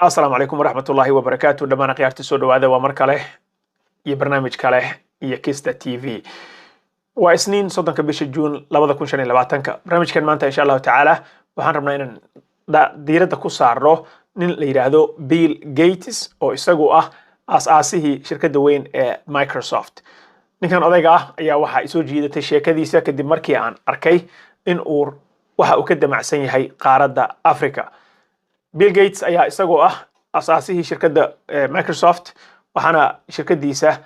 السلام عليكم ورحمة الله وبركاته. دمان قيارتي سو دواده ومر kale iyo barnaamij kale iyo Kista TV. Waa isniin 30 bisha June 2025. Barnaamijkan maanta insha Allah taala waxaan rabnaa inaan diiradda ku saarno nin la yiraahdo Bill Gates oo isagu ah aasaasigii shirkadda weyn ee Microsoft. Ninkan odayga ah ayaa waxa soo jiidatay sheekadiisa kadib markii aan arkay in waxa uu ka damacsan yahay qaaradda Afrika. Bill Gates ayaa isagoo ah aasaasigii shirkadda Microsoft waxaana shirkadiisa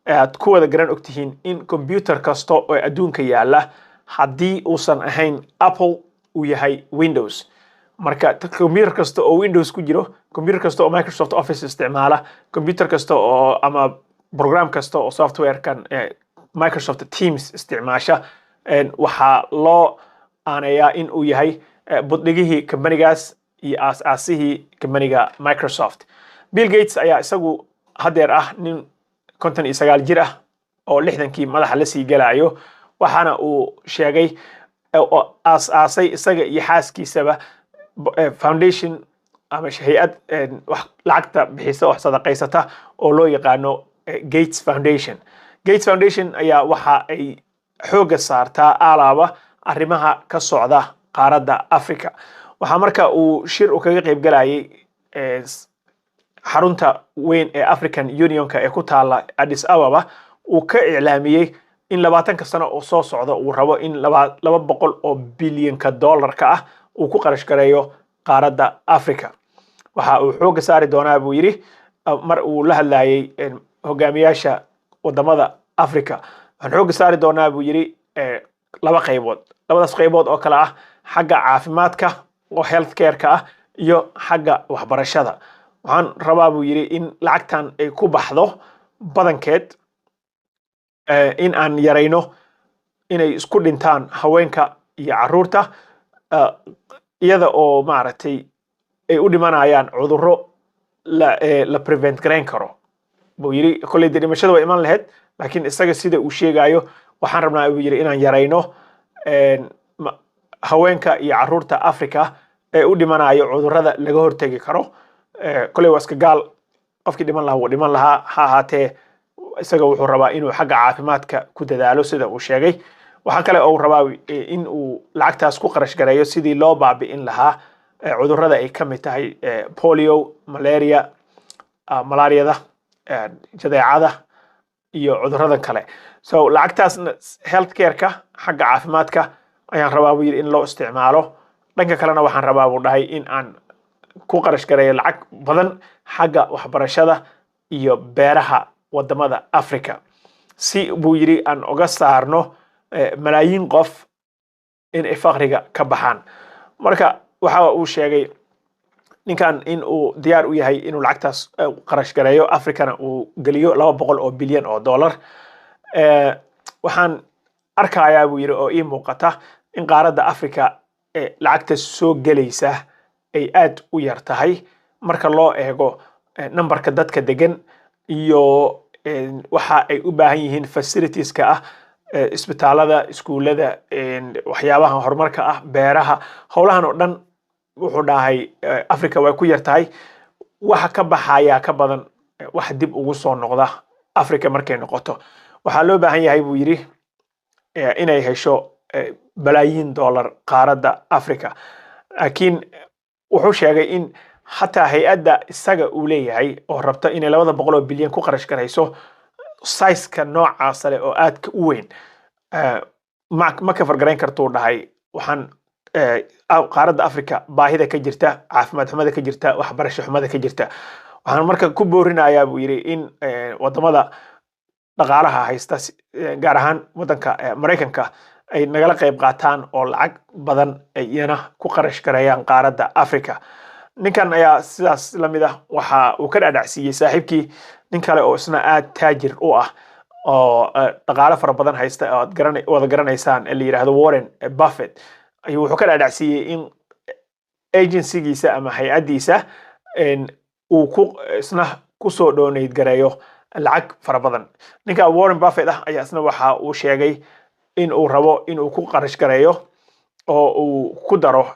aad ku wada garan ogtihiin in computer kasta oo adduunka yaala haddii uusan ahayn Apple uu yahay Windows. Marka computer kasta oo Windows ku jiro, computer kasta oo Microsoft Office isticmaala, computer kasta oo ama program kasta oo software kan Microsoft Teams isticmaasha waxa loo aaneeyaa in uu yahay buddigihii companygaas iyo aasaasigii companyga Microsoft. Bill Gates ayaa isagu hadeer ah nin 59 jir ah oo 60kii madaxa la sii galaayo waxaana uu sheegay aasay isaga iyo xaaskiisaba foundation ama hay'ad wax lacagta bixisa oo sadaqaysata oo loo yaqaano Gates Foundation. Gates Foundation ayaa waxa ay xooga saartaa alaaba arrimaha ka socda qaaradda Afrika. Waxa marka uu shir u kaga qayb galayay xarunta weyn ee African Unionka ee ku taala Addis Ababa uu ka iclaamiyay in 20 sano oo soo socda uu rabo in 200 bilyan dollarka ah uu ku qarash gareeyo qaaradda Afrika. Waxa uu xooga saari doonaa buu yiri mar uu la hadlayay hogaamiyaasha wadamada Afrika. Waxaan xooga saari doonaa buu yiri laba qaybood. Labadaas qaybood oo kala ah xagga caafimaadka oo healthcare-ka ah iyo xagga waxbarashada. Waxaan rabaa buu yiri in lacagtan ay ku baxdo badankeed in aan yareyno inay isku dhintaan haweenka iyo caruurta iyada oo maaragtay ay u dhimanayaan cudurro la prevent gareyn karo. Buu yiri kulli dhimashada way iman lahayd laakiin isaga sida uu sheegayo waxaan rabnaa buu yiri inaan yareyno haweenka iyo caruurta Afrika ee u dhimanayo cudurrada laga hortagi karo. Kulli waa iska gaal qofkii dhiman lahaa wuu dhiman lahaa ha ahaatee isaga wuxuu rabaa inuu xagga caafimaadka ku dadaalo sida uu sheegay. Waxa kale oo uu rabaa in uu lacagtaas ku qarash gareeyo sidii loo baabi'in lahaa cudurrada ay ka mid tahay polio, malaria, malaariyada, jadeecada iyo cudurrada kale. So lacagtaas healthcare-ka xagga caafimaadka ayaan rabaa buu yiri in loo isticmaalo. Dhanka kalena waxaan rabaa buu dhahay in aan ku qarash gareeyo lacag badan xagga waxbarashada iyo beeraha wadamada Afrika si buu yiri aan uga saarno malaayiin qof in ay faqriga ka baxaan. Marka waxa uu sheegay ninkan in uu diyaar u yahay inuu lacagtaas qarash gareeyo Afrikana uu galiyo 200 bilyan dollar. Waxaan arkayaa buu yiri oo ii muuqata in qaaradda Afrika lacagta soo galaysa ay aad u yar tahay marka loo eego numberka dadka degan iyo waxa ay u baahan yihiin facilitieska ah isbitaalada, iskuulada, waxyaabaha horumarka ah, beeraha, howlahan oo dhan wuxuu dhahay Afrika way ku yar tahay. Waxa ka baxaya ka badan wax dib ugu soo noqda Afrika markay noqoto. Waxa loo baahan yahay buu yiri inay hesho balaayiin dollar qaaradda Afrika. Laakiin wuxuu sheegay in hatta hay'adda isaga uu leeyahay oo rabta inay 200 bilyan ku qarash gareyso size-ka noocaas leh oo aad ka u weyn ma ka fargareyn karto dhahay. Waxaan qaaradda Afrika baahida ka jirta, caafimaad xumada ka jirta, waxbarasho xumada ka jirta. Waxaan marka ku boorinayaa buu yiri in wadamada dhaqaalaha haysta gaar ahaan wadanka Mareykanka ay nagala qayb qaataan oo lacag badan ayna ku qarash gareeyaan qaaradda Afrika. Ninkan ayaa sidaas la mid ah waxa uu ka dhacsiiyay saaxiibkii nin kale oo isna aad taajir u ah oo dhaqaale fara badan haysta oo wada garanaysaan la yiraahdo Warren Buffett. Ayuu wuxuu ka dhacsiiyay in agency-giisa ama hay'adiisa uu isna ku soo donate gareeyo lacag fara badan. Ninka Warren Buffett ah ayaa isna waxa uu sheegay in uu rabo in uu ku qarash gareeyo oo uu ku daro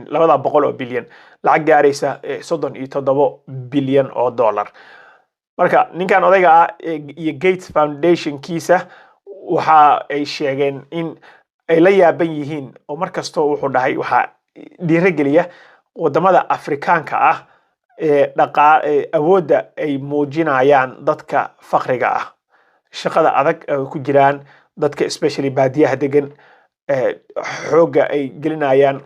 labada boqol oo bilyan lacag gaaraysa 37 bilyan oo dollar. marka ninkan odayga ah iyo Gates Foundation kiisa waxa ay sheegeen in ay la yaaban yihiin oo markasta wuxuu dhahay waxa dhiirigeliya wadamada Afrikaanka ah awoodda ay muujinayaan dadka faqriga ah, shaqada adag ku jiraan dadka especially baadiyaha degan, xooga ay gelinayaan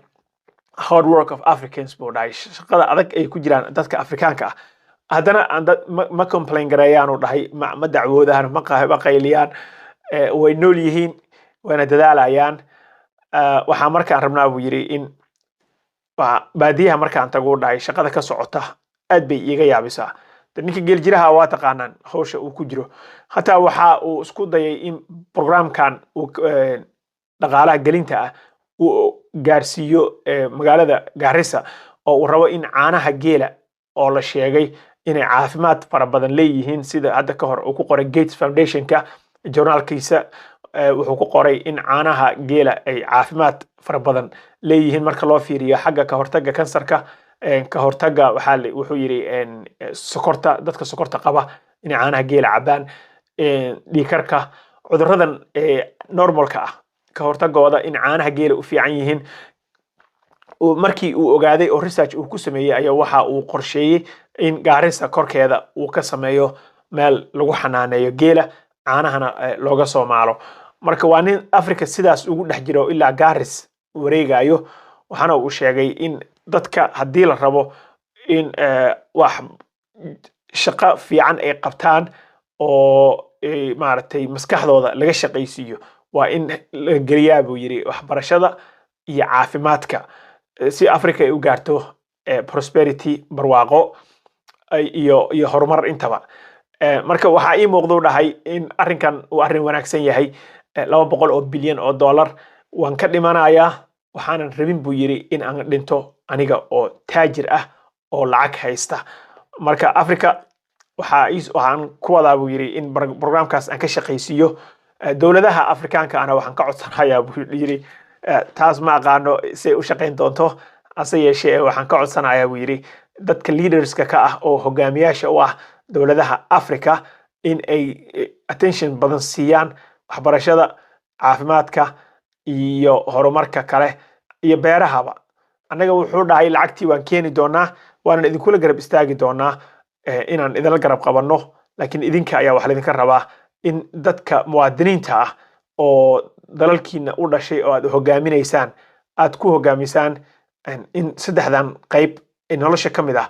hard work of Africans buu dhahay, shaqada adag ay ku jiraan dadka Afrikaanka ah. haddana ma complain garayaan oo dhahay ma dacwoodaan ma qayliyaan, way nool yihiin wayna dadaalayaan. waxaa markaan rabnaa buu yiri in baadiyaha markaan tago dhahay shaqada ka socota aad bay iiga yaabisaa. ninka geeljiraha waa taqaanaan hawsha uu ku jiro, hataa waxa uu isku dayay in programkan dhaqaalaha gelinta ah uu gaarsiiyo magaalada Garissa oo uu rabo in caanaha geela oo la sheegay inay caafimaad fara badan leeyihiin sida hadda ka hor uu ku qoray Gates Foundation-ka journalkiisa. wuxuu ku qoray in caanaha geela ay caafimaad fara badan leeyihiin marka loo fiiriyo xagga ka hortagga kansarka, ka hortagga wuxuu yiri sokorta, dadka sokorta qaba inay caanaha geela cabaan, dhiigkarka, cudurradan normalka ah ka hortagooda in caanaha geela u fiican yihiin. markii uu ogaaday oo research uu ku sameeyay ayaa waxa uu qorsheeyay in Garissa korkeeda uu ka sameeyo meel lagu xanaaneeyo geela, caanahana looga soo maalo. marka waa nin Afrika sidaas ugu dhex jiro ilaa Garissa wareegayo. waxaana uu sheegay in dadka haddii la rabo in wax shaqo fiican ay qabtaan oo maaragtay maskaxdooda laga shaqaysiiyo waa in la geliyaa buu yiri waxbarashada iyo caafimaadka si Afrika ay u gaarto prosperity, barwaaqo iyo horumar intaba. marka waxa ii muuqdo dhahay in arrinkan uu arrin wanaagsan yahay. 200 oo bilyan oo dollar waan ka dhimanayaa, waxaanan rabin buu yiri in aan dhinto aniga oo taajir ah oo lacag haysta. marka Afrika waxaan ku wadaa buu yiri in programkaas aan ka shaqaysiiyo dowladaha Afrikaanka ana waxaan ka codsanayaa buu yiri taas ma aqaano si u shaqayn doonto, ase yeeshee waxaan ka codsanayaa buu yiri dadka leaderska ka ah oo hogaamiyaasha u ah dowladaha Afrika in ay attention badan siiyaan waxbarashada, caafimaadka iyo horumarka kale iyo beerahaba. annaga wuxuu dhahay lacagtii waan keeni doonaa, waana idinkula garab istaagi doonaa inaan idinla garab qabanno, laakiin idinka ayaa wax idinka rabaa in dadka muwaadiniinta ah oo dalalkiina u dhashay oo aad hogaaminaysaan aad ku hogaamisaan in saddexdan qayb ee nolosha ka mid ah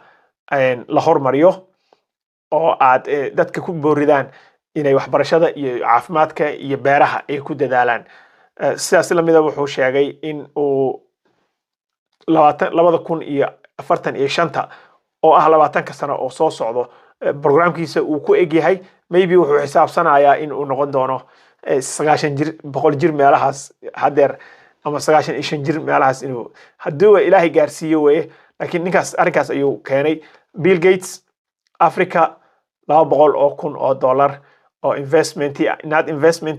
la hormariyo oo aad dadka ku booridaan inay waxbarashada iyo caafimaadka iyo beeraha ay ku dadaalaan. sidaas la mid ah wuxuu sheegay in uu 2045 oo ah 20 sano oo soo socdo programkiisa uu ku egyahay. maybe wuxuu xisaabsanayaa in uu noqon doono 90 jir 100 jir meelahaas hadeer ama 95 jir meelahaas inuu hadduu Ilaahay gaarsiiyo weeye. laakiin ninkaas arrinkaas ayuu keenay. Bill Gates Africa 200,000 oo dollar oo investment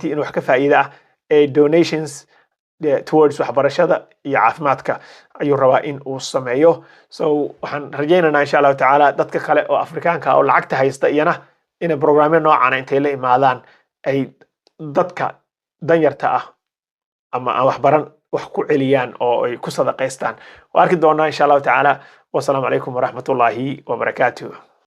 in wax ka faa'iido ah donations towards waxbarashada iyo caafimaadka ayuu rabaa in uu sameeyo. so waxaan rajaynaynaa insha Allah taala dadka kale oo Afrikaanka oo lacagta haysta iyana in programyo noocan intay la imaadaan ay dadka danyarta ah ama waxbaran wax ku celiyaan oo ay ku sadaqaystaan. waa arki doonaa insha Allah taala. wassalaamu calaykum waraxmatullaahi wabarakaatuh.